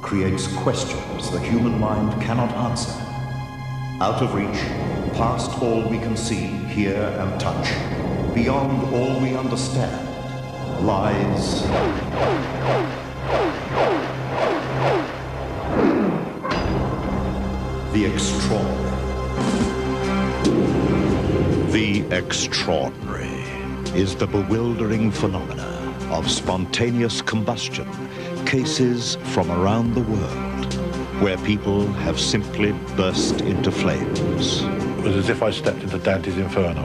creates questions the human mind cannot answer. Out of reach, past all we can see, hear, and touch, beyond all we understand, lies the extraordinary. The extraordinary is the bewildering phenomena of spontaneous combustion, cases from around the world where people have simply burst into flames. It was as if I stepped into Dante's Inferno.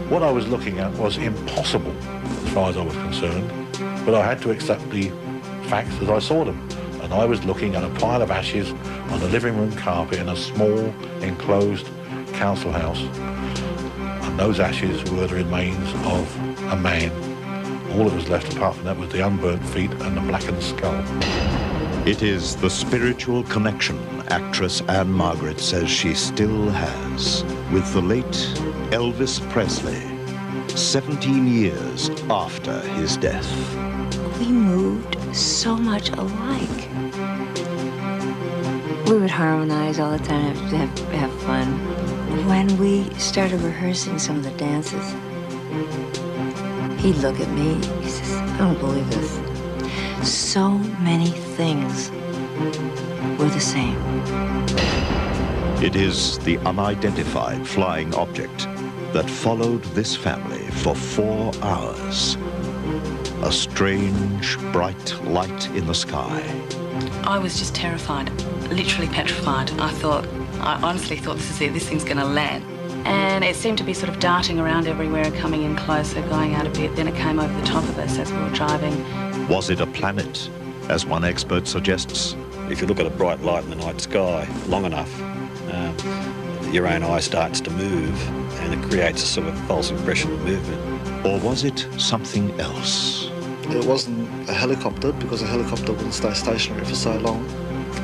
What I was looking at was impossible as far as I was concerned, but I had to accept the facts as I saw them. And I was looking at a pile of ashes on the living room carpet in a small, enclosed council house. And those ashes were the remains of a man. All that was left apart from that was the unburnt feet and the blackened skull. It is the spiritual connection actress Anne Margaret says she still has with the late Elvis Presley, 17 years after his death. We moved so much alike. We would harmonize all the time, have fun. When we started rehearsing some of the dances, he'd look at me, he says, I don't believe this. So many things were the same. It is the unidentified flying object that followed this family for 4 hours. A strange, bright light in the sky. I was just terrified, literally petrified. I honestly thought, this is it, this thing's gonna land. And it seemed to be sort of darting around everywhere, coming in closer, going out a bit, then it came over the top of us as we were driving. Was it a planet, as one expert suggests? If you look at a bright light in the night sky long enough, your own eye starts to move and it creates a sort of false impression of movement. Or was it something else? It wasn't a helicopter, because a helicopter wouldn't stay stationary for so long.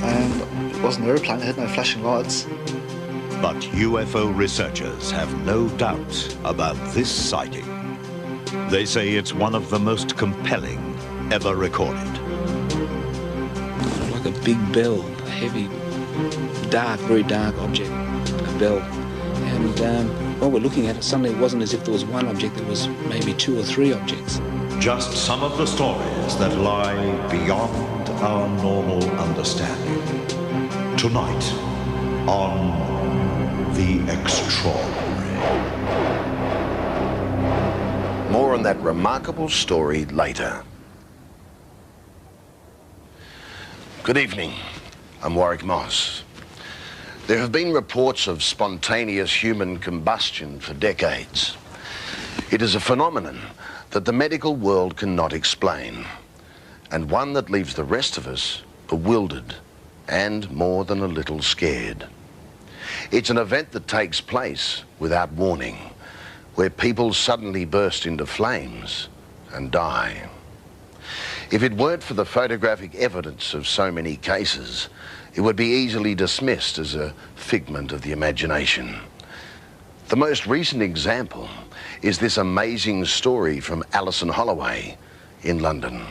And it wasn't an airplane, it had no flashing lights. But UFO researchers have no doubt about this sighting. They say it's one of the most compelling ever recorded. Like a big bell, a heavy, dark, very dark object, a bell. And while we're looking at it, suddenly it wasn't as if there was one object, there was maybe 2 or 3 objects. Just some of the stories that lie beyond our normal understanding. Tonight on The Extraordinary. More on that remarkable story later. Good evening. I'm Warwick Moss. There have been reports of spontaneous human combustion for decades. It is a phenomenon that the medical world cannot explain, and one that leaves the rest of us bewildered and more than a little scared. It's an event that takes place without warning, where people suddenly burst into flames and die. If it weren't for the photographic evidence of so many cases, it would be easily dismissed as a figment of the imagination. The most recent example is this amazing story from Alison Holloway in London.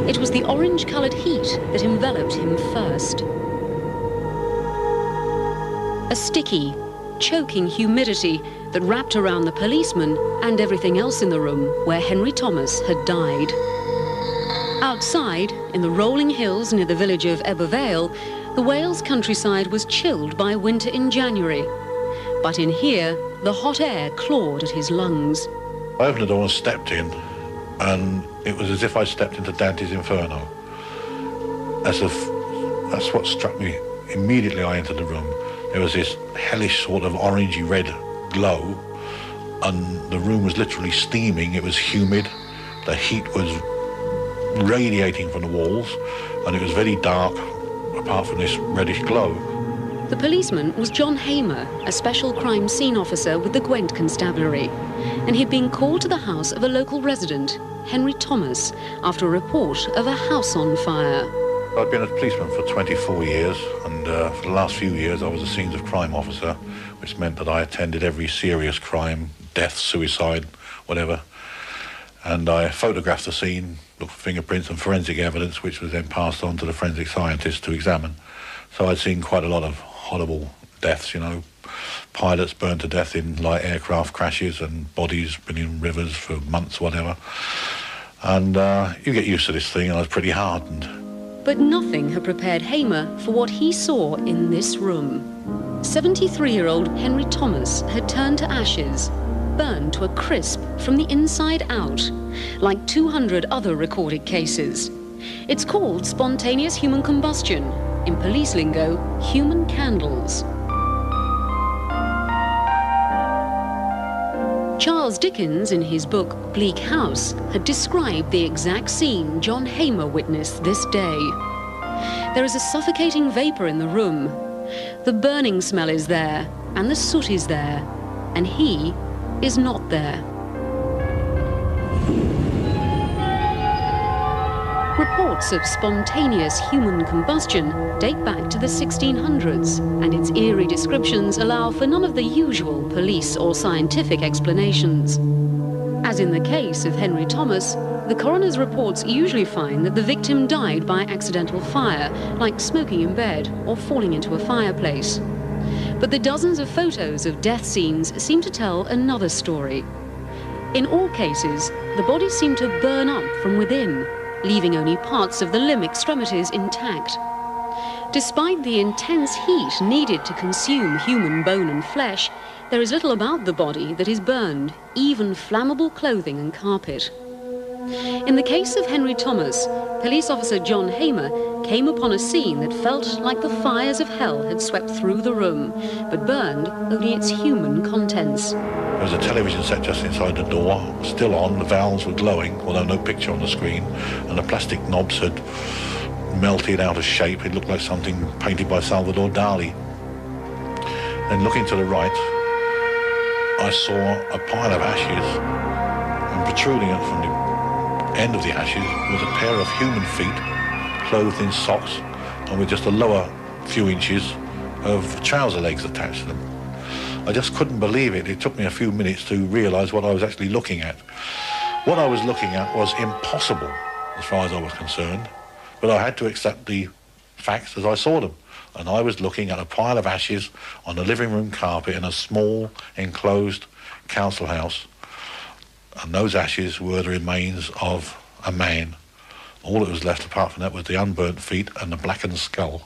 It was the orange-coloured heat that enveloped him first. A sticky, choking humidity that wrapped around the policeman and everything else in the room where Henry Thomas had died. Outside, in the rolling hills near the village of Ebervale, the Wales countryside was chilled by winter in January. But in here, the hot air clawed at his lungs. I opened the door and stepped in, and it was as if I stepped into Dante's Inferno. That's what struck me immediately I entered the room. There was this hellish sort of orangey red glow, and the room was literally steaming. It was humid, the heat was radiating from the walls, and it was very dark apart from this reddish glow. The policeman was John Hamer, a special crime scene officer with the Gwent Constabulary, and he'd been called to the house of a local resident, Henry Thomas, after a report of a house on fire. I'd been a policeman for 24 years, and for the last few years I was a scenes of crime officer, which meant that I attended every serious crime, death, suicide, whatever. And I photographed the scene, looked for fingerprints and forensic evidence, which was then passed on to the forensic scientists to examine. So I'd seen quite a lot of horrible deaths, you know, pilots burned to death in light aircraft crashes and bodies been in rivers for months, whatever. And you get used to this thing, and I was pretty hardened. But nothing had prepared Hamer for what he saw in this room. 73-year-old Henry Thomas had turned to ashes, burned to a crisp from the inside out, like 200 other recorded cases. It's called spontaneous human combustion, in police lingo, human candles. Charles Dickens, in his book Bleak House, had described the exact scene John Hamer witnessed this day. There is a suffocating vapour in the room. The burning smell is there, and the soot is there, and he is not there. Reports of spontaneous human combustion date back to the 1600s, and its eerie descriptions allow for none of the usual police or scientific explanations. As in the case of Henry Thomas, the coroner's reports usually find that the victim died by accidental fire, like smoking in bed or falling into a fireplace. But the dozens of photos of death scenes seem to tell another story. In all cases, the bodies seem to burn up from within, leaving only parts of the limb extremities intact. Despite the intense heat needed to consume human bone and flesh, there is little about the body that is burned, even flammable clothing and carpet. In the case of Henry Thomas, police officer John Hamer came upon a scene that felt like the fires of hell had swept through the room, but burned only its human contents. There was a television set just inside the door, still on, the valves were glowing, although no picture on the screen, and the plastic knobs had melted out of shape. It looked like something painted by Salvador Dali. Then looking to the right, I saw a pile of ashes, and protruding from the end of the ashes was a pair of human feet, clothed in socks, and with just a lower few inches of trouser legs attached to them. I just couldn't believe it. It took me a few minutes to realise what I was actually looking at. What I was looking at was impossible, as far as I was concerned, but I had to accept the facts as I saw them. And I was looking at a pile of ashes on the living room carpet in a small, enclosed council house. And those ashes were the remains of a man. All that was left apart from that was the unburnt feet and the blackened skull.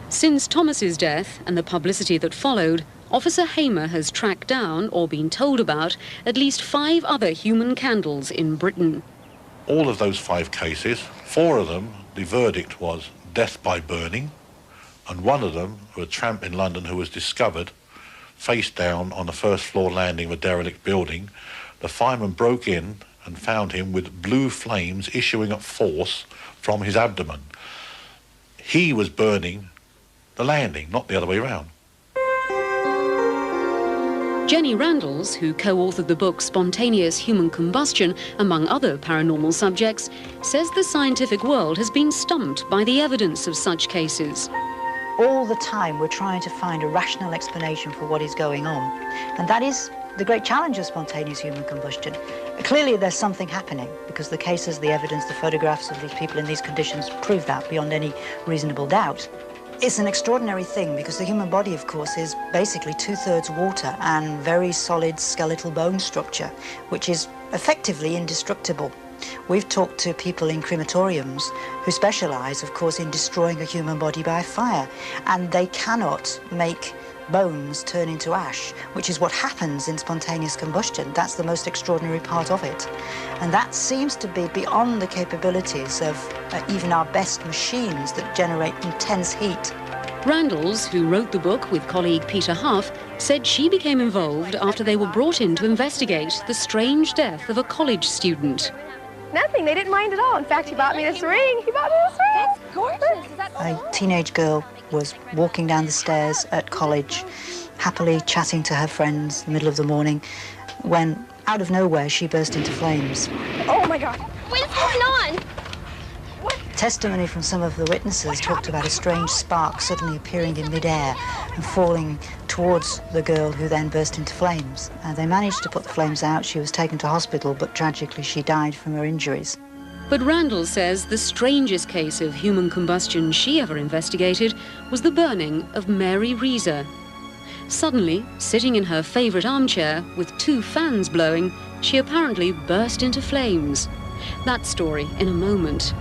Since Thomas's death and the publicity that followed, Officer Hamer has tracked down, or been told about, at least 5 other human candles in Britain. All of those 5 cases, 4 of them, the verdict was death by burning, and one of them, a tramp in London who was discovered face down on the first floor landing of a derelict building. The fireman broke in and found him with blue flames issuing at force from his abdomen. He was burning the landing, not the other way around. Jenny Randalls, who co-authored the book Spontaneous Human Combustion, among other paranormal subjects, says the scientific world has been stumped by the evidence of such cases. All the time we're trying to find a rational explanation for what is going on. And that is the great challenge of spontaneous human combustion. Clearly there's something happening, because the cases, the evidence, the photographs of these people in these conditions prove that beyond any reasonable doubt. It's an extraordinary thing, because the human body, of course, is basically 2/3 water and very solid skeletal bone structure, which is effectively indestructible. We've talked to people in crematoriums who specialise, of course, in destroying a human body by fire, and they cannot make bones turn into ash, which is what happens in spontaneous combustion. That's the most extraordinary part of it. And that seems to be beyond the capabilities of even our best machines that generate intense heat. Randalls, who wrote the book with colleague Peter Huff, said she became involved after they were brought in to investigate the strange death of a college student. Nothing, they didn't mind at all. In fact, he bought me this ring. That's gorgeous. Is that a teenage girl was walking down the stairs at college, happily chatting to her friends in the middle of the morning, when out of nowhere she burst into flames. Oh my God. What's going on? testimony from some of the witnesses talked about a strange spark suddenly appearing in midair and falling towards the girl, who then burst into flames. They managed to put the flames out. She was taken to hospital, but tragically she died from her injuries. But Randall says the strangest case of human combustion she ever investigated was the burning of Mary Reeser. Suddenly, sitting in her favourite armchair with 2 fans blowing, she apparently burst into flames. That story in a moment.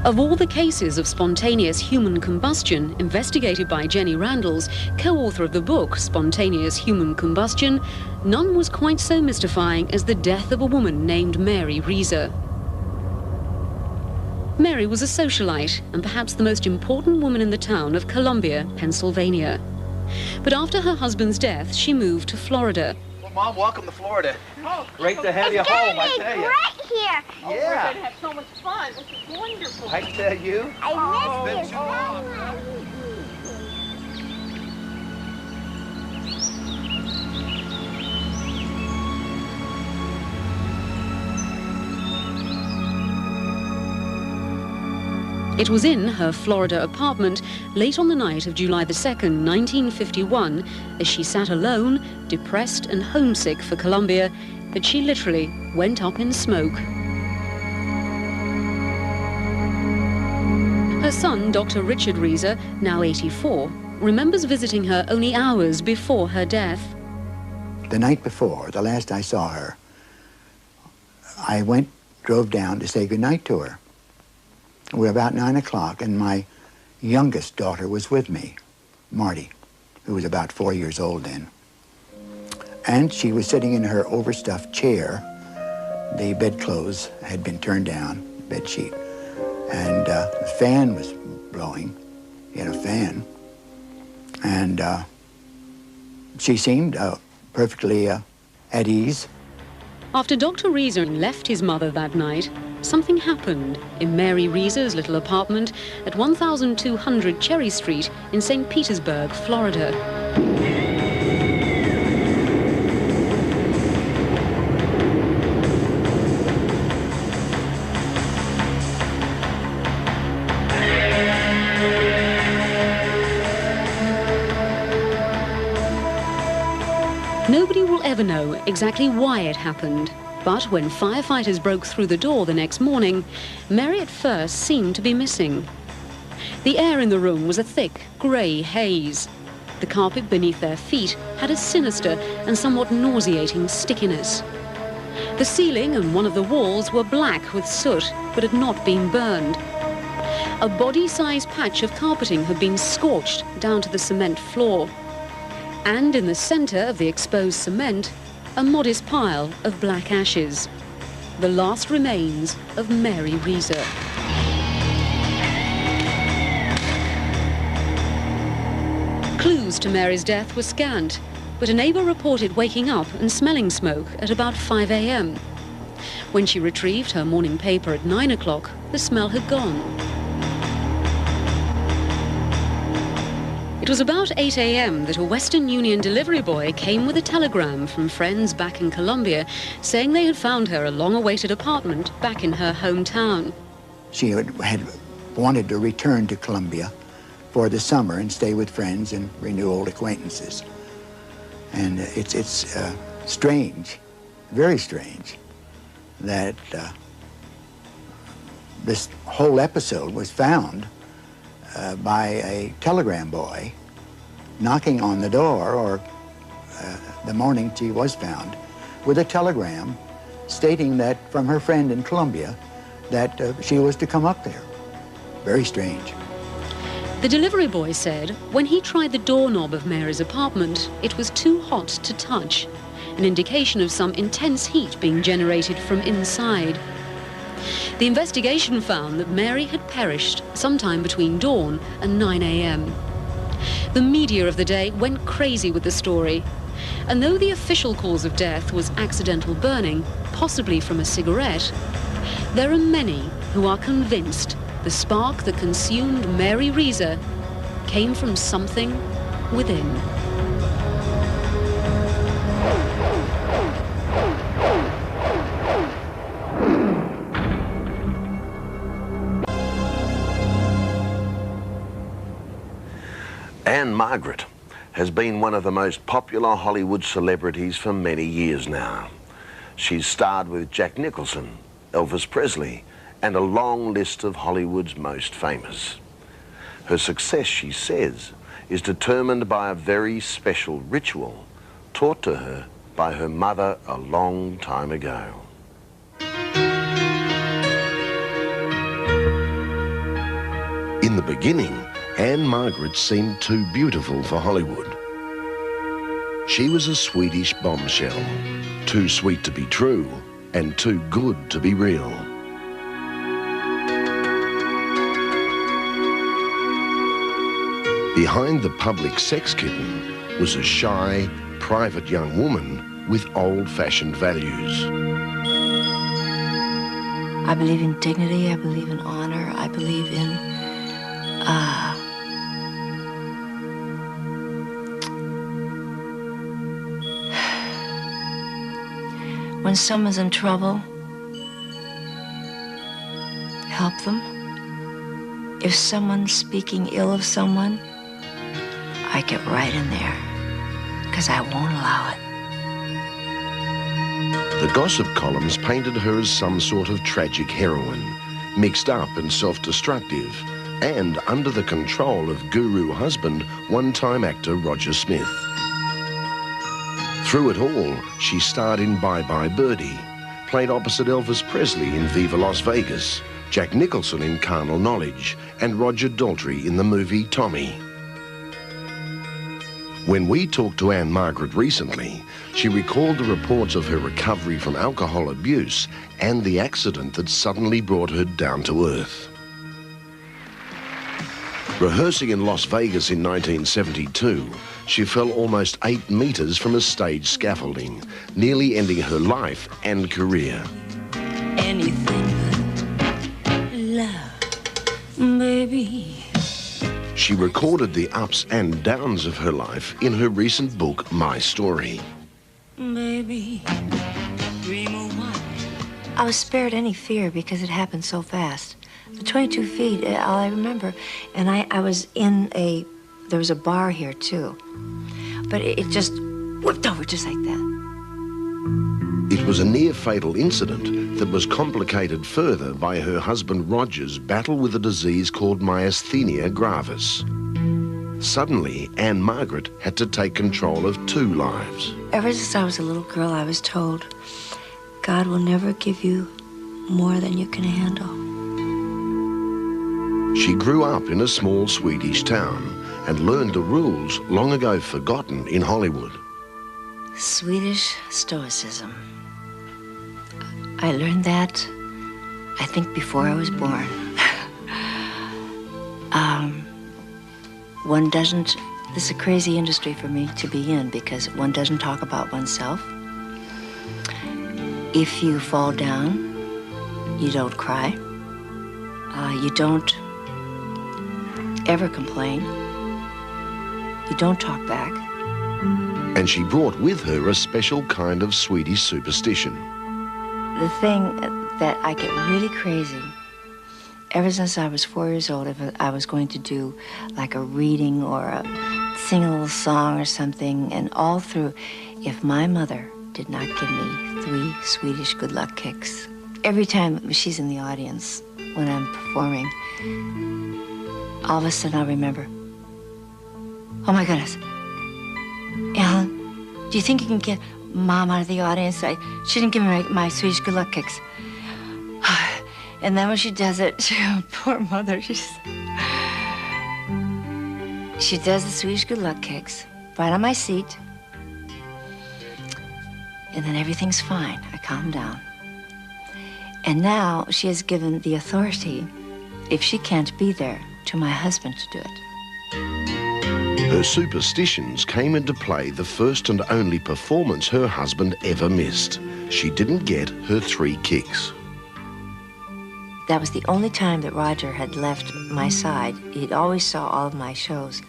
Of all the cases of spontaneous human combustion investigated by Jenny Randles, co-author of the book Spontaneous Human Combustion, none was quite so mystifying as the death of a woman named Mary Reeser. Mary was a socialite and perhaps the most important woman in the town of Columbia, Pennsylvania. But after her husband's death, she moved to Florida. Well, Mom, welcome to Florida. Oh, Great to have you home, I tell you. Great here. Yeah. We're going to have so much fun. This is wonderful. I tell you. I Been miss too you. long. It was in her Florida apartment late on the night of July the 2nd, 1951, as she sat alone, depressed and homesick for Columbia, that she literally went up in smoke. Her son, Dr. Richard Reeser, now 84, remembers visiting her only hours before her death. The night before, the last I saw her, I drove down to say goodnight to her. We were about 9 o'clock, and my youngest daughter was with me, Marty, who was about 4 years old then. And she was sitting in her overstuffed chair. The bedclothes had been turned down, bed sheet, and the fan was blowing. He had a fan. And she seemed perfectly at ease. After Dr. Reeser left his mother that night, something happened in Mary Reeser's little apartment at 1200 Cherry Street in St. Petersburg, Florida. Nobody will ever know exactly why it happened. But when firefighters broke through the door the next morning, Mary at first seemed to be missing. The air in the room was a thick, grey haze. The carpet beneath their feet had a sinister and somewhat nauseating stickiness. The ceiling and one of the walls were black with soot, but had not been burned. A body-sized patch of carpeting had been scorched down to the cement floor. And in the centre of the exposed cement, a modest pile of black ashes. The last remains of Mary Reeser. Clues to Mary's death were scant, but a neighbour reported waking up and smelling smoke at about 5 a.m. When she retrieved her morning paper at 9 o'clock, the smell had gone. It was about 8 a.m. that a Western Union delivery boy came with a telegram from friends back in Columbia saying they had found her a long-awaited apartment back in her hometown. She had wanted to return to Columbia for the summer and stay with friends and renew old acquaintances. And it's strange, very strange, that this whole episode was found by a telegram boy knocking on the door, or the morning she was found, with a telegram stating that from her friend in Columbia that she was to come up there. Very strange. The delivery boy said when he tried the doorknob of Mary's apartment, it was too hot to touch, an indication of some intense heat being generated from inside. The investigation found that Mary had perished sometime between dawn and 9 a.m. The media of the day went crazy with the story. And though the official cause of death was accidental burning, possibly from a cigarette, there are many who are convinced the spark that consumed Mary Reeser came from something within. Anne Margaret has been one of the most popular Hollywood celebrities for many years now. She's starred with Jack Nicholson, Elvis Presley, and a long list of Hollywood's most famous. Her success, she says, is determined by a very special ritual taught to her by her mother a long time ago. In the beginning, Anne Margaret seemed too beautiful for Hollywood. She was a Swedish bombshell, too sweet to be true and too good to be real. Behind the public sex kitten was a shy, private young woman with old-fashioned values. I believe in dignity, I believe in honor, I believe in when someone's in trouble, help them. If someone's speaking ill of someone, I get right in there, because I won't allow it. The gossip columns painted her as some sort of tragic heroine, mixed up and self-destructive, and under the control of guru husband, one-time actor Roger Smith. Through it all, she starred in Bye Bye Birdie, played opposite Elvis Presley in Viva Las Vegas, Jack Nicholson in Carnal Knowledge, and Roger Daltrey in the movie Tommy. When we talked to Anne Margaret recently, she recalled the reports of her recovery from alcohol abuse and the accident that suddenly brought her down to earth. Rehearsing in Las Vegas in 1972, she fell almost 8 meters from a stage scaffolding, nearly ending her life and career. Anything but love, baby. She recorded the ups and downs of her life in her recent book, My Story. Baby, dream of what? I was spared any fear because it happened so fast. The 22 feet, all I remember, and I was in there was a bar here too, but it just whipped over just like that. It was a near-fatal incident that was complicated further by her husband Roger's battle with a disease called myasthenia gravis. Suddenly, Anne Margaret had to take control of 2 lives. Ever since I was a little girl, I was told, God will never give you more than you can handle. She grew up in a small Swedish town and learned the rules long ago forgotten in Hollywood. Swedish stoicism. I learned that, I think, before I was born. One doesn't, this is a crazy industry for me to be in because one doesn't talk about oneself. If you fall down, you don't cry. You don't ever complain. You don't talk back. And she brought with her a special kind of Swedish superstition. The thing that I get really crazy, ever since I was 4 years old, if I was going to do like a reading or sing a little song or something, and all through, if my mother did not give me 3 Swedish good luck kicks, every time she's in the audience when I'm performing, all of a sudden I'll remember, oh my goodness, Ellen, do you think you can get Mom out of the audience? She didn't give me my Swedish good luck kicks. And then when she does it, poor mother, she does the Swedish good luck kicks right on my seat. And then everything's fine. I calm down. And now she has given the authority, if she can't be there, to my husband to do it. Her superstitions came into play the first and only performance her husband ever missed. She didn't get her 3 kicks. That was the only time that Roger had left my side. He'd always saw all of my shows.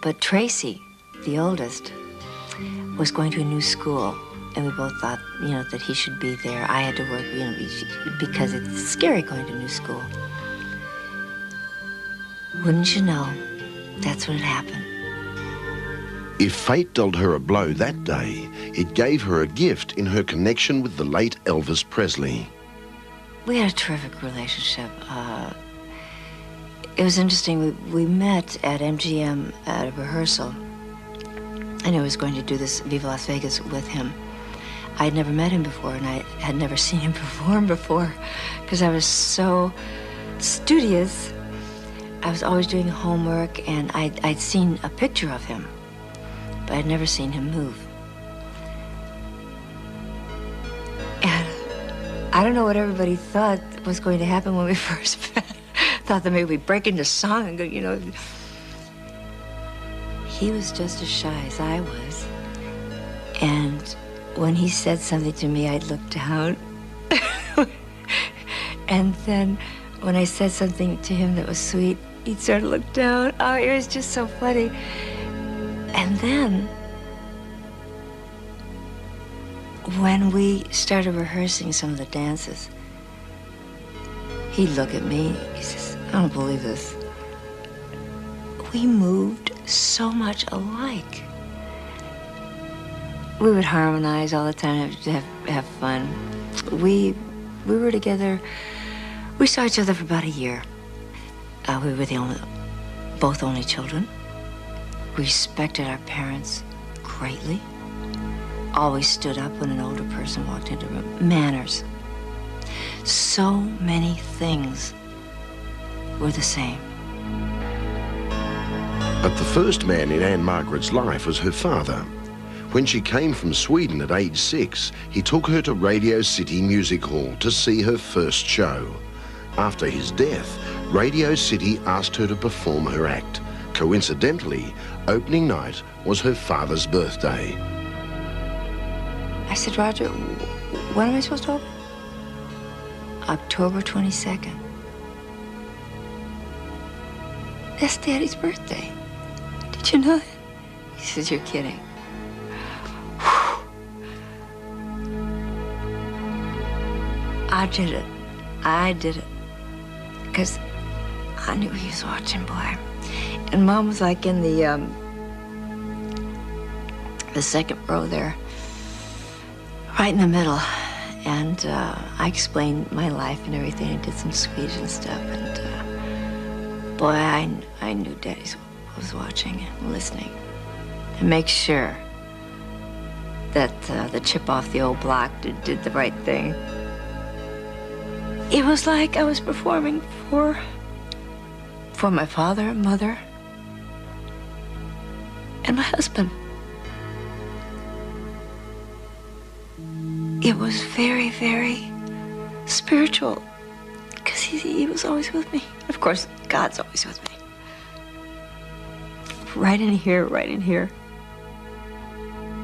But Tracy, the oldest, was going to a new school. And we both thought, you know, that he should be there. I had to work, you know, because it's scary going to new school. Wouldn't you know, that's what had happened. If fate dealt her a blow that day, it gave her a gift in her connection with the late Elvis Presley. We had a terrific relationship. It was interesting. We met at MGM at a rehearsal. I knew I was going to do this Viva Las Vegas with him. I had never met him before, and I had never seen him perform before because I was so studious. I was always doing homework, and I'd seen a picture of him, but I'd never seen him move. And I don't know what everybody thought was going to happen when we first met. Thought that maybe we'd break into song and go, you know. He was just as shy as I was. And when he said something to me, I'd look down. And then when I said something to him that was sweet, he'd sort of look down. Oh, it was just so funny. And then when we started rehearsing some of the dances, he'd look at me. He says, I don't believe this. We moved so much alike. We would harmonize all the time, have fun. We were together. We saw each other for about a year. We were both only children. We respected our parents greatly. Always stood up when an older person walked into the room. Manners. So many things were the same. But the first man in Anne Margaret's life was her father. When she came from Sweden at age 6, he took her to Radio City Music Hall to see her first show. After his death, Radio City asked her to perform her act. Coincidentally, opening night was her father's birthday. I said, Roger, when am I supposed to open? October 22nd. That's Daddy's birthday. Did you know that? He says, you're kidding. I did it. I did it. Because I knew he was watching, boy. And Mom was like in the second row there, right in the middle. And I explained my life and everything. I did some speech and stuff. And boy, I knew Daddy was watching and listening. And make sure that the chip off the old block did the right thing. It was like I was performing for my father, mother, and my husband. It was very, very spiritual, because he was always with me. Of course, God's always with me. Right in here, right in here.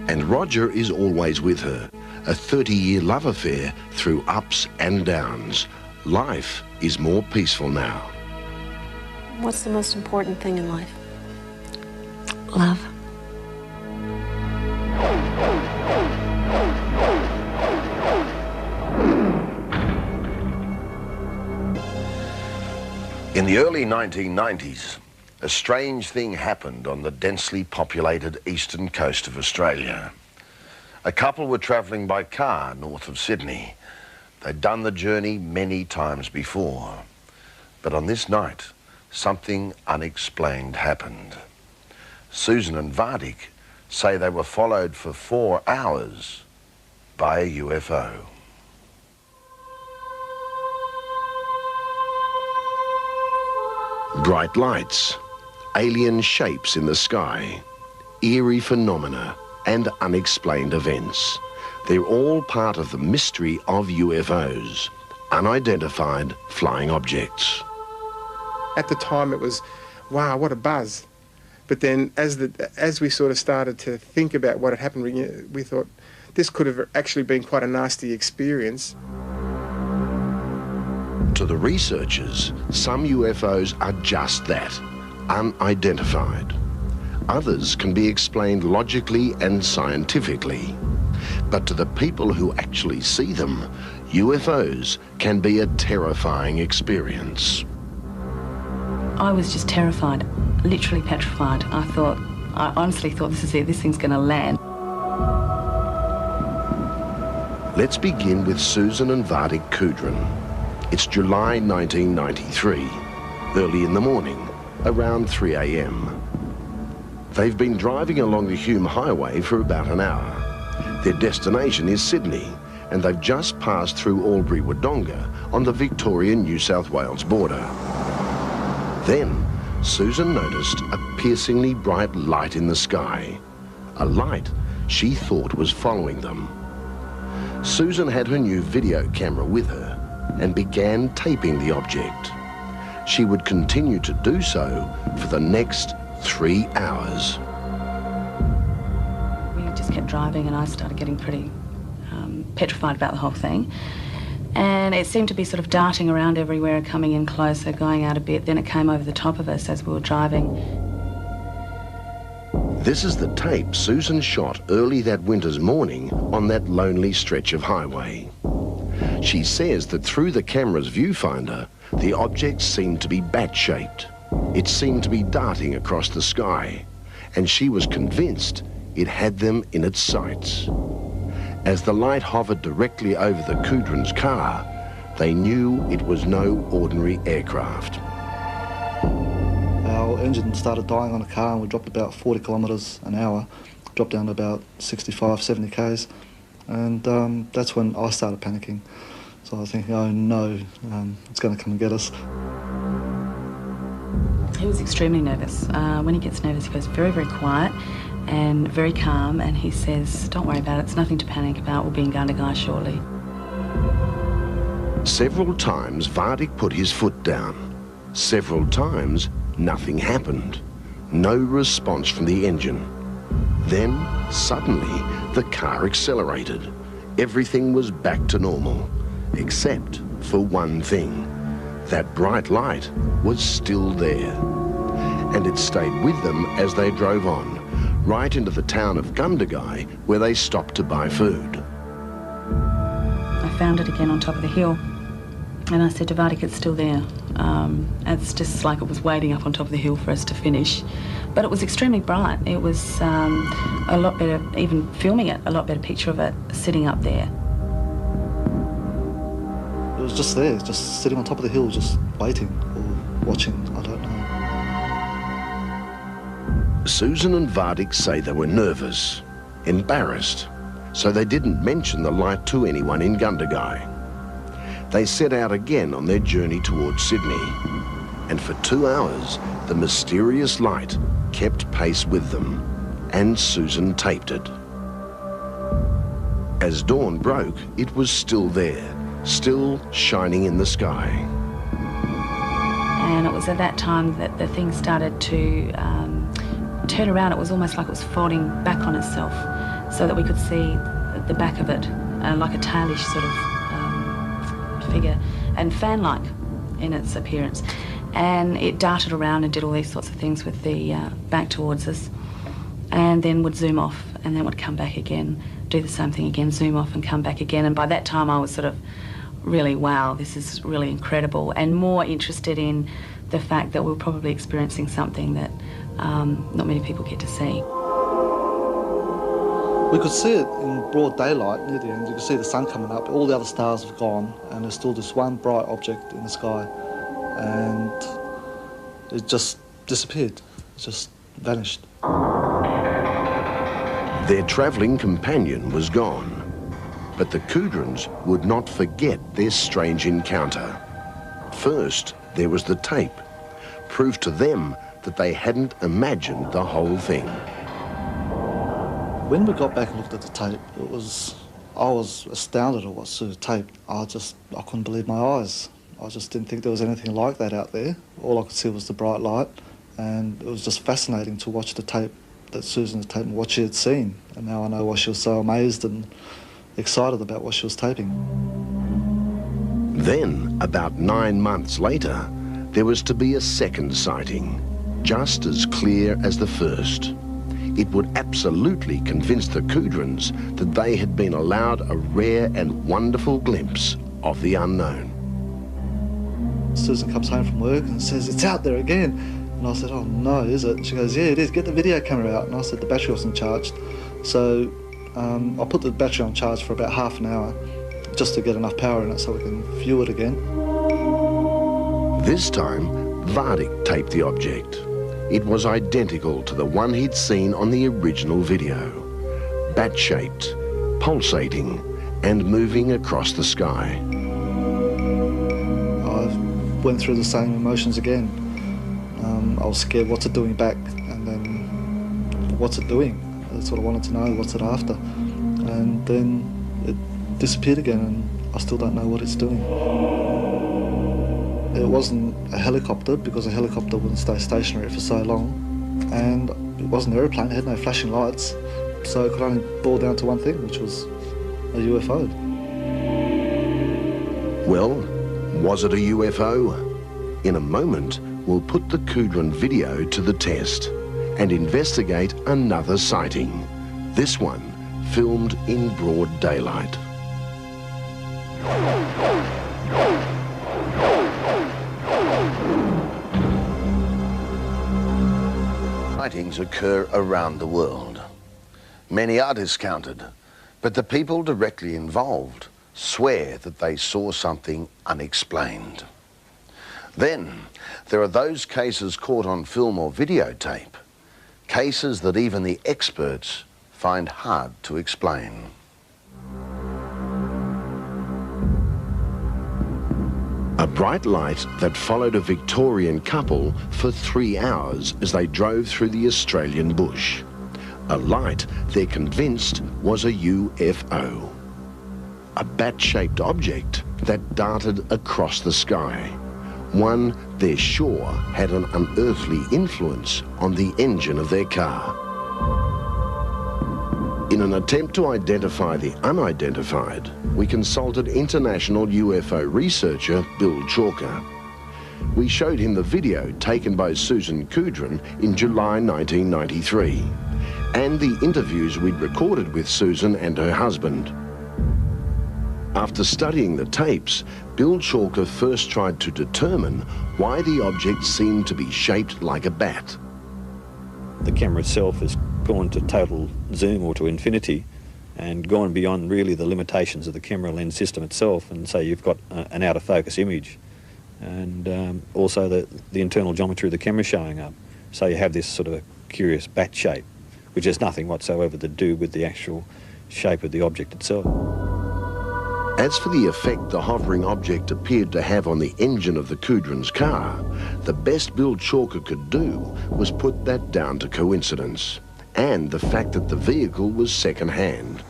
And Roger is always with her. A 30-year love affair through ups and downs. Life is more peaceful now. What's the most important thing in life? Love. In the early 1990s, a strange thing happened on the densely populated eastern coast of Australia. A couple were travelling by car north of Sydney. They'd done the journey many times before. But on this night, something unexplained happened. Susan and Vardik say they were followed for 4 hours by a UFO. Bright lights, alien shapes in the sky, eerie phenomena, and unexplained events. They're all part of the mystery of UFOs, unidentified flying objects. At the time it was, wow, what a buzz. But then as we sort of started to think about what had happened, we thought this could have actually been quite a nasty experience. To the researchers, some UFOs are just that, unidentified. Others can be explained logically and scientifically. But to the people who actually see them, UFOs can be a terrifying experience. I was just terrified, literally petrified. I honestly thought, this is it, this thing's going to land. Let's begin with Susan and Vardik Kudrin. It's July 1993, early in the morning, around 3 a.m. They've been driving along the Hume Highway for about an hour. Their destination is Sydney, and they've just passed through Albury-Wodonga on the Victorian-New South Wales border. Then, Susan noticed a piercingly bright light in the sky, a light she thought was following them. Susan had her new video camera with her and began taping the object. She would continue to do so for the next 3 hours. We just kept driving and I started getting pretty petrified about the whole thing. And it seemed to be sort of darting around everywhere, coming in closer, going out a bit. Then it came over the top of us as we were driving. This is the tape Susan shot early that winter's morning on that lonely stretch of highway. She says that through the camera's viewfinder, the object seemed to be bat-shaped. It seemed to be darting across the sky, and she was convinced it had them in its sights. As the light hovered directly over the Kudrin's car, they knew it was no ordinary aircraft. Our engine started dying on the car and we dropped about 40 kilometres an hour, dropped down to about 65, 70 k's, and that's when I started panicking. So I was thinking, oh no, it's going to come and get us. He was extremely nervous. When he gets nervous, he goes very, very quiet and very calm, and he says, don't worry about it, it's nothing to panic about, we'll be in Gundagai shortly. Several times Vardik put his foot down. Several times nothing happened. No response from the engine. Then, suddenly, the car accelerated. Everything was back to normal, except for one thing. That bright light was still there. And it stayed with them as they drove on, right into the town of Gundagai, where they stopped to buy food. I found it again on top of the hill, and I said to Vardik, it's still there. It's just like it was waiting up on top of the hill for us to finish. But it was extremely bright. It was a lot better, even filming it, a lot better picture of it sitting up there. It was just there, just sitting on top of the hill, just waiting or watching, I don't know. Susan and Vardik say they were nervous, embarrassed, so they didn't mention the light to anyone in Gundagai. They set out again on their journey towards Sydney, and for 2 hours, the mysterious light kept pace with them, and Susan taped it. As dawn broke, it was still there, still shining in the sky. And it was at that time that the thing started to turn around. It was almost like it was folding back on itself, so that we could see the back of it, like a tailish sort of figure, and fan-like in its appearance. And it darted around and did all these sorts of things with the back towards us, and then would zoom off, and then would come back again, do the same thing again, zoom off and come back again. And by that time I was sort of really, wow, this is really incredible, and more interested in the fact that we were probably experiencing something that not many people get to see. We could see it in broad daylight near the end. You could see the sun coming up, all the other stars have gone, and there's still this one bright object in the sky, and it just disappeared, it just vanished. Their travelling companion was gone, but the Kudrins would not forget their strange encounter. First, there was the tape, proof to them that they hadn't imagined the whole thing. When we got back and looked at the tape, I was astounded at what Sue taped. I couldn't believe my eyes. I just didn't think there was anything like that out there. All I could see was the bright light And it was just fascinating to watch the tape that Susan had taken, what she had seen. And now I know why she was so amazed and excited about what she was taping. Then, about 9 months later, there was to be a second sighting, just as clear as the first. It would absolutely convince the Kudrins that they had been allowed a rare and wonderful glimpse of the unknown. Susan comes home from work and says, "It's out there again." And I said, "Oh no, is it?" And she goes, "Yeah, it is. Get the video camera out." And I said the battery wasn't charged. So I put the battery on charge for about half an hour just to get enough power in it so we can view it again. This time, Vardic taped the object. It was identical to the one he'd seen on the original video. Bat-shaped, pulsating, and moving across the sky. I went through the same emotions again. I was scared, what's it doing back? And then, what's it doing? I sort of wanted to know, what's it after? And then it disappeared again, and I still don't know what it's doing. It wasn't a helicopter, because a helicopter wouldn't stay stationary for so long. And it wasn't an aeroplane, it had no flashing lights. So it could only boil down to one thing, which was a UFO. Well, was it a UFO? In a moment, we'll put the Kudrin video to the test and investigate another sighting. This one filmed in broad daylight. Sightings occur around the world. Many are discounted, but the people directly involved swear that they saw something unexplained. Then, there are those cases caught on film or videotape, cases that even the experts find hard to explain. A bright light that followed a Victorian couple for 3 hours as they drove through the Australian bush. A light they're convinced was a UFO. A bat-shaped object that darted across the sky. One they're sure had an unearthly influence on the engine of their car. In an attempt to identify the unidentified, we consulted international UFO researcher Bill Chalker. We showed him the video taken by Susan Kudrin in July 1993, and the interviews we'd recorded with Susan and her husband. After studying the tapes, Bill Chalker first tried to determine why the object seemed to be shaped like a bat. The camera itself has gone to total zoom or to infinity and gone beyond really the limitations of the camera lens system itself, and so you've got an out of focus image, and also the internal geometry of the camera showing up. So you have this sort of curious bat shape, which has nothing whatsoever to do with the actual shape of the object itself. As for the effect the hovering object appeared to have on the engine of the Kudrin's car, the best Bill Chalker could do was put that down to coincidence, and the fact that the vehicle was second-hand.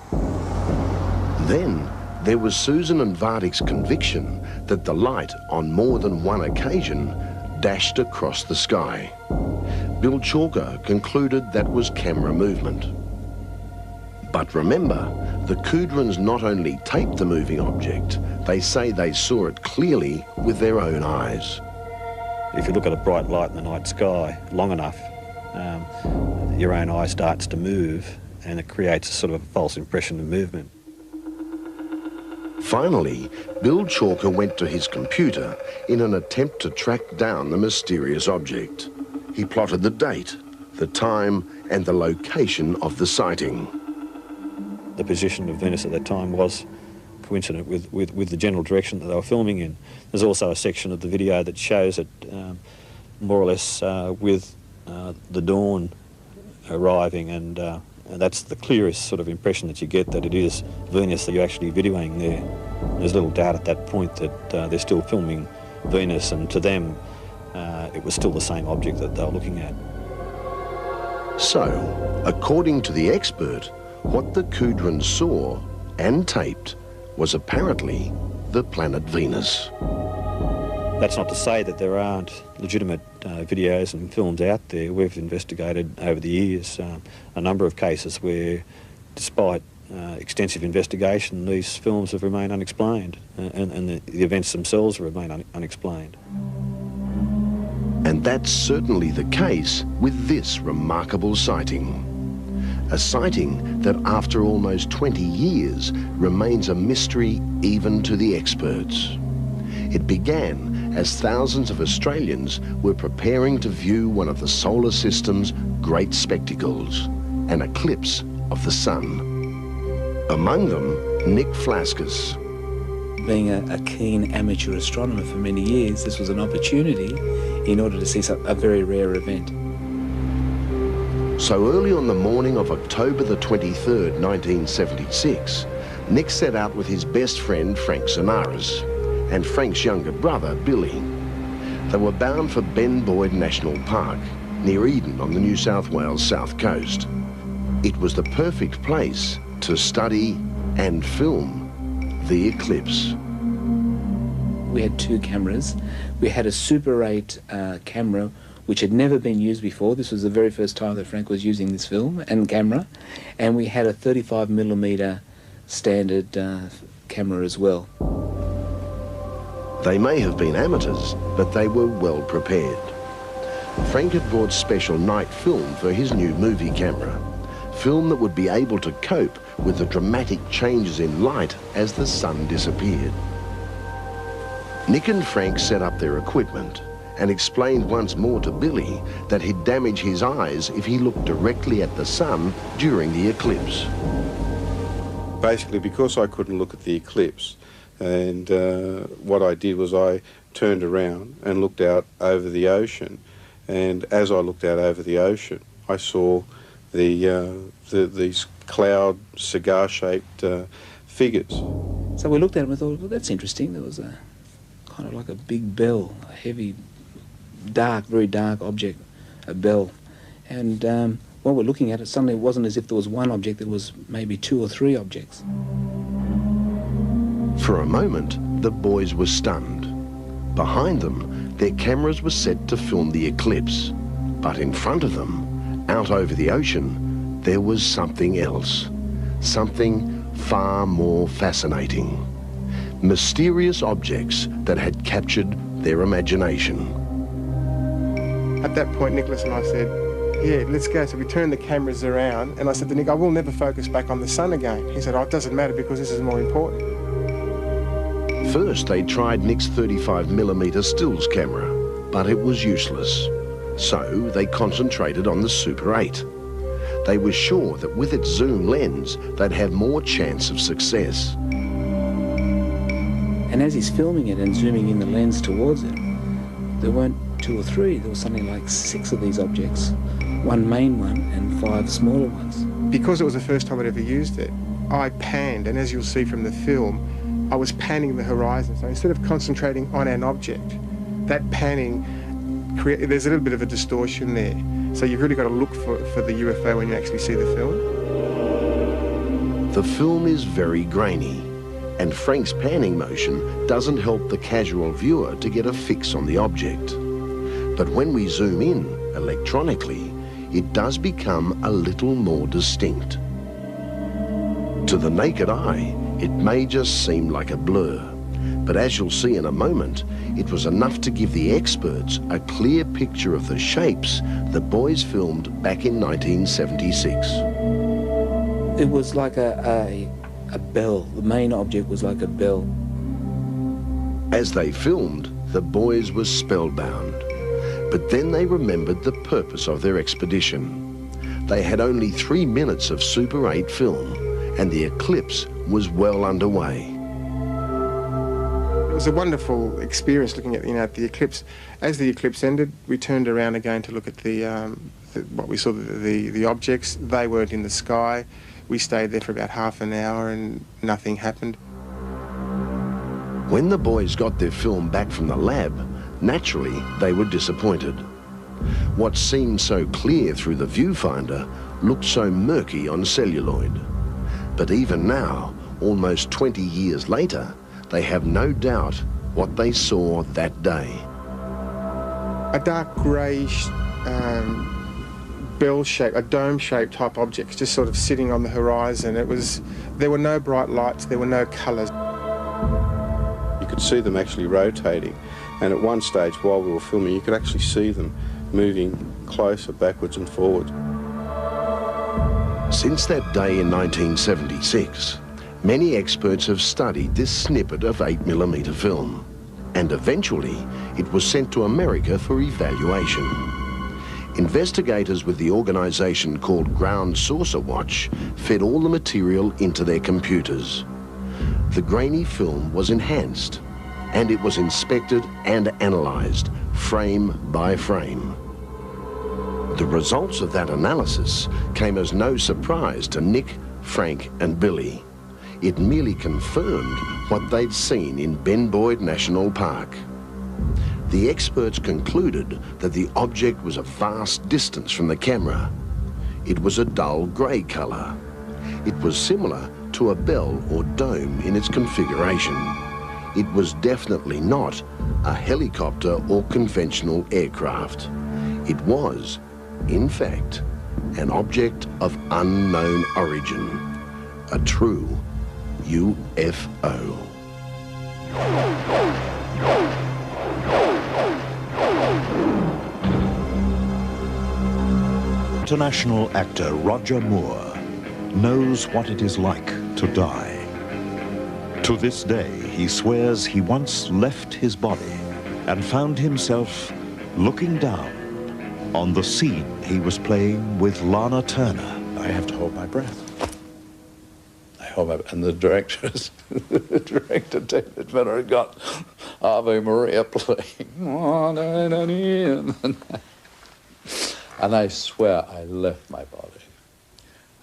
Then there was Susan and Vardic's conviction that the light, on more than one occasion, dashed across the sky. Bill Chalker concluded that was camera movement. But remember, the Kudrins not only taped the moving object, they say they saw it clearly with their own eyes. If you look at a bright light in the night sky long enough, your own eye starts to move, and it creates a sort of a false impression of movement. Finally, Bill Chalker went to his computer in an attempt to track down the mysterious object. He plotted the date, the time, and the location of the sighting. The position of Venus at that time was coincident with the general direction that they were filming in. There's also a section of the video that shows it more or less with the dawn arriving, and that's the clearest sort of impression that you get that it is Venus that you're actually videoing there. There's little doubt at that point that they're still filming Venus, and to them it was still the same object that they were looking at. So, according to the expert, what the Kudrins saw and taped was apparently the planet Venus. That's not to say that there aren't legitimate videos and films out there. We've investigated over the years a number of cases where, despite extensive investigation, these films have remained unexplained, and the events themselves remain unexplained. And that's certainly the case with this remarkable sighting. A sighting that after almost 20 years remains a mystery even to the experts. It began as thousands of Australians were preparing to view one of the solar system's great spectacles, an eclipse of the sun. Among them, Nick Flaskus. Being a keen amateur astronomer for many years, this was an opportunity in order to see a very rare event. So early on the morning of October the 23rd, 1976, Nick set out with his best friend, Frank Sanaras, and Frank's younger brother, Billy. They were bound for Ben Boyd National Park, near Eden on the New South Wales south coast. It was the perfect place to study and film the eclipse. We had two cameras. We had a Super 8 camera, which had never been used before. This was the very first time that Frank was using this film and camera. And we had a 35mm standard camera as well. They may have been amateurs, but they were well prepared. Frank had brought special night film for his new movie camera, film that would be able to cope with the dramatic changes in light as the sun disappeared. Nick and Frank set up their equipment and explained once more to Billy that he'd damage his eyes if he looked directly at the sun during the eclipse. Basically, because I couldn't look at the eclipse, and what I did was I turned around and looked out over the ocean, and as I looked out over the ocean, I saw these cloud, cigar-shaped figures. So we looked at them and thought, well, that's interesting. There was a kind of like a big bell, a heavy, dark, very dark object, a bell. And while we're looking at it, suddenly it wasn't as if there was one object, there was maybe two or three objects. For a moment, the boys were stunned. Behind them, their cameras were set to film the eclipse. But in front of them, out over the ocean, there was something else. Something far more fascinating. Mysterious objects that had captured their imagination. At that point, Nicholas and I said, yeah, let's go. So we turned the cameras around, and I said to Nick, I will never focus back on the sun again. He said, oh, it doesn't matter because this is more important. First, they tried Nick's 35mm stills camera, but it was useless. So they concentrated on the Super 8. They were sure that with its zoom lens, they'd have more chance of success. And as he's filming it and zooming in the lens towards it, there weren't two or three, there was something like 6 of these objects. One main one and 5 smaller ones. Because it was the first time I'd ever used it, I panned, and as you'll see from the film, I was panning the horizon. So instead of concentrating on an object, that panning, there's a little bit of a distortion there. So you've really got to look for the UFO when you actually see the film. The film is very grainy, and Frank's panning motion doesn't help the casual viewer to get a fix on the object. But when we zoom in electronically, it does become a little more distinct. To the naked eye, it may just seem like a blur, but as you'll see in a moment, it was enough to give the experts a clear picture of the shapes the boys filmed back in 1976. It was like a bell. The main object was like a bell. As they filmed, the boys were spellbound. But then they remembered the purpose of their expedition. They had only 3 minutes of Super 8 film, and the eclipse was well underway. It was a wonderful experience looking at the eclipse. As the eclipse ended, we turned around again to look at what we saw, the objects. They weren't in the sky. We stayed there for about half an hour and nothing happened. When the boys got their film back from the lab, naturally they were disappointed. What seemed so clear through the viewfinder looked so murky on celluloid. But even now, almost 20 years later, they have no doubt what they saw that day. A dark greyish bell-shaped, a dome-shaped type object, just sort of sitting on the horizon. There were no bright lights, there were no colours. You could see them actually rotating, and at one stage while we were filming you could actually see them moving closer, backwards and forwards. Since that day in 1976, many experts have studied this snippet of 8mm film, and eventually it was sent to America for evaluation. Investigators with the organisation called Ground Saucer Watch fed all the material into their computers. The grainy film was enhanced, and it was inspected and analysed, frame by frame. The results of that analysis came as no surprise to Nick, Frank and Billy. It merely confirmed what they'd seen in Ben Boyd National Park. The experts concluded that the object was a vast distance from the camera. It was a dull grey colour. It was similar to a bell or dome in its configuration. It was definitely not a helicopter or conventional aircraft. It was, in fact, an object of unknown origin, a true UFO. International actor Roger Moore knows what it is like to die. To this day, he swears he once left his body and found himself looking down on the scene he was playing with Lana Turner. I have to hold my breath. And the director, David Miller, had got Ave Maria playing. And I swear I left my body.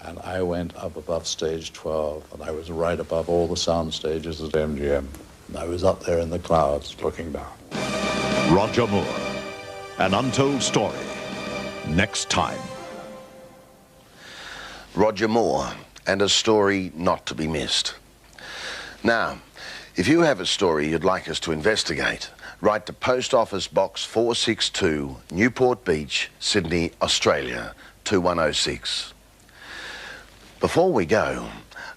And I went up above stage 12, and I was right above all the sound stages at MGM. And I was up there in the clouds looking down. Roger Moore, an untold story, next time. Roger Moore, and a story not to be missed. Now, if you have a story you'd like us to investigate, write to Post Office Box 462, Newport Beach, Sydney, Australia, 2106. Before we go,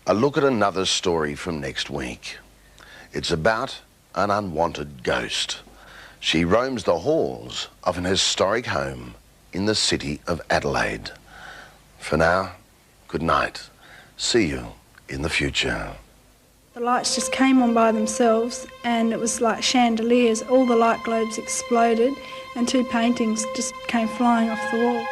a look at another story from next week. It's about an unwanted ghost. She roams the halls of an historic home in the city of Adelaide. For now, good night. See you in the future. The lights just came on by themselves, and it was like chandeliers. All the light globes exploded and 2 paintings just came flying off the wall.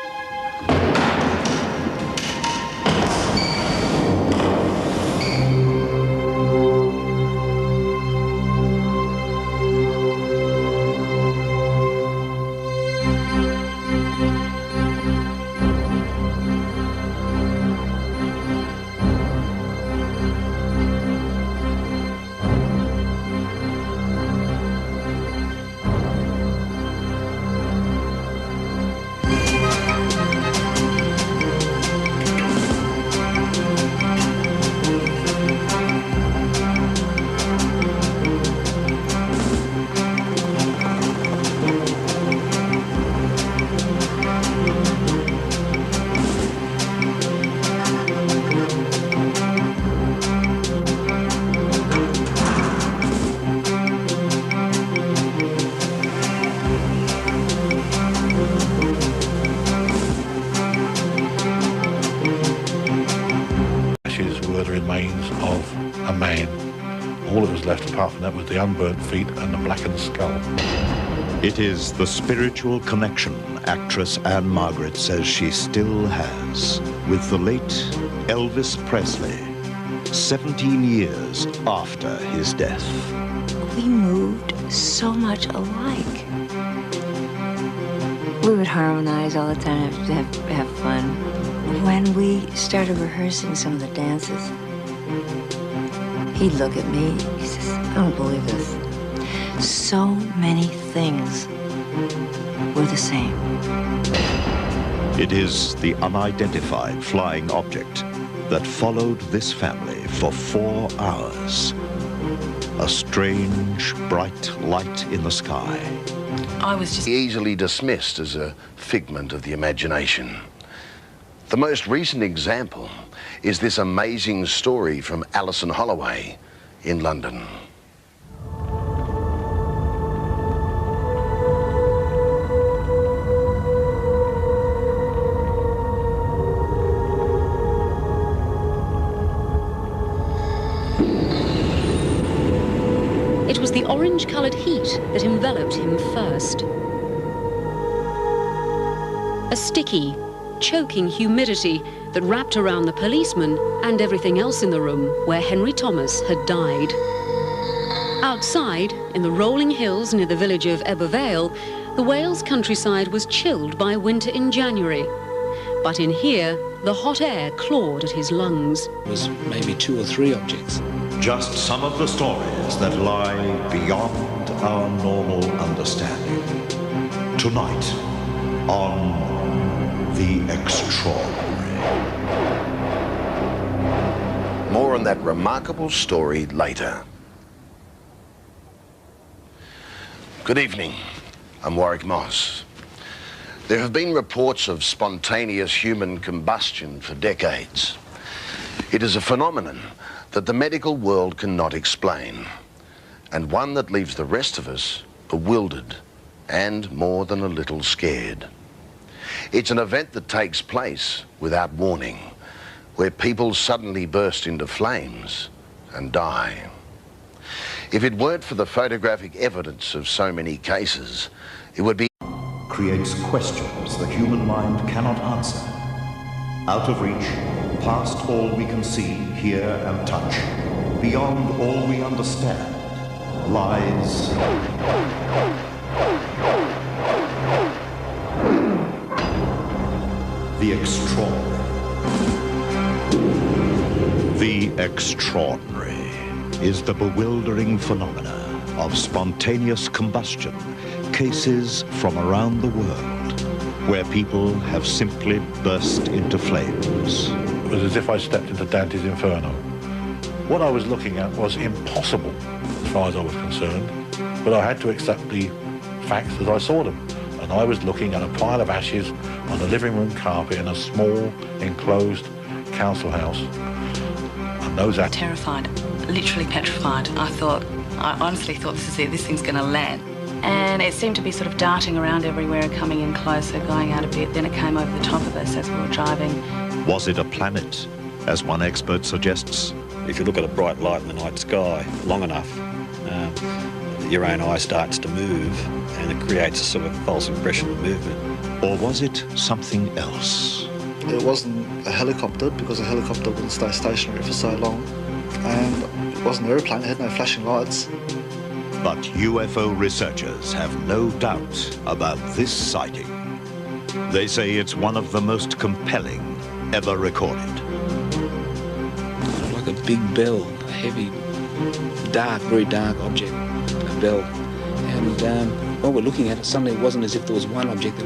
All that was left apart from that was the unburnt feet and the blackened skull. It is the spiritual connection actress Anne Margaret says she still has with the late Elvis Presley, 17 years after his death. We moved so much alike. We would harmonize all the time, have fun. When we started rehearsing some of the dances, he'd look at me, he says, I don't believe this. So many things were the same. It is the unidentified flying object that followed this family for 4 hours. A strange, bright light in the sky. I was just easily dismissed as a figment of the imagination. The most recent example is this amazing story from Alison Holloway in London. It was the orange-coloured heat that enveloped him first. A sticky, choking humidity that wrapped around the policeman and everything else in the room where Henry Thomas had died. Outside, in the rolling hills near the village of Ebervale, the Wales countryside was chilled by winter in January. But in here, the hot air clawed at his lungs. It was maybe 2 or 3 objects. Just some of the stories that lie beyond our normal understanding. Tonight, on The Extraordinary. More on that remarkable story later. Good evening. I'm Warwick Moss. There have been reports of spontaneous human combustion for decades. It is a phenomenon that the medical world cannot explain, and one that leaves the rest of us bewildered and more than a little scared. It's an event that takes place without warning, where people suddenly burst into flames and die. If it weren't for the photographic evidence of so many cases, it would be... Creates questions the human mind cannot answer. Out of reach, past all we can see, hear and touch, beyond all we understand, lies... The Extraordinary. The Extraordinary is the bewildering phenomena of spontaneous combustion, cases from around the world, where people have simply burst into flames. It was as if I stepped into Dante's Inferno. What I was looking at was impossible as far as I was concerned, but I had to accept the facts as I saw them. And I was looking at a pile of ashes on the living room carpet in a small, enclosed council house. And those ashes... terrified, literally petrified. I honestly thought, this is it, this thing's going to land. And it seemed to be sort of darting around everywhere, coming in closer, going out a bit. Then it came over the top of us as we were driving. Was it a planet, as one expert suggests? If you look at a bright light in the night sky long enough, your own eye starts to move and it creates a sort of false impression of movement. Or was it something else? It wasn't a helicopter, because a helicopter wouldn't stay stationary for so long. And it wasn't an aeroplane, it had no flashing lights. But UFO researchers have no doubt about this sighting. They say it's one of the most compelling ever recorded. Like a big bell, a heavy, dark, very dark object, a bell. And while we're looking at it, suddenly it wasn't as if there was one object.